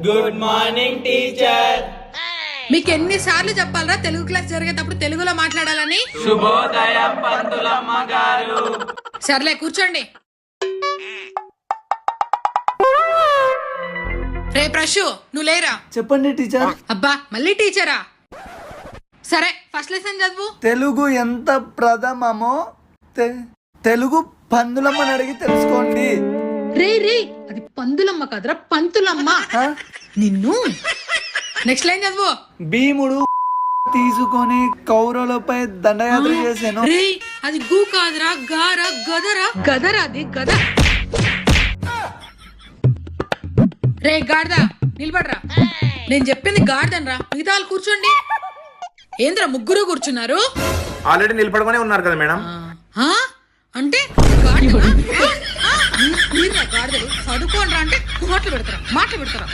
Good morning teacher. మీకు ఎన్నిసార్లు చెప్పాలరా తెలుగు క్లాస్ జరిగేటప్పుడు తెలుగులో మాట్లాడాలని? శుభోదయం పంతులమ్మ గారు. సర్లే కూర్చోండి. రే ప్రశు, నువ్వు లేరా? చెప్పండి టీచర్. అబ్బా మళ్ళీ టీచరా? సరే ఫస్ట్ లెసన్ చదువు. తెలుగు ఎంత ప్రథమమో తెలుగు పందులమ్మని అడిగి తెలుసుకోండి. రే రే, అది పందులమ్మ కాదురా, పంతులమ్మ. నిన్ను నెక్స్ట్ లైన్ చదువు. భీముడు తీసుకొని కౌరవులపై దండయాత్ర చేశాను. రే అది గు కాదురా, గారా, గదరా, గదరా, అది గద. రే గాడిదా నిలబడరా. నేను చెప్పింది గాడిదనరా, మిగతా వాళ్ళు కూర్చోండి. ఏంద్రా ముగ్గురు కూర్చున్నారు? ఆల్రెడీ నిలబడుకునే ఉన్నారు కదా మేడం. అంటే గాడిదలు చదువుకోండి రా అంటే మాటలు పెడతారా?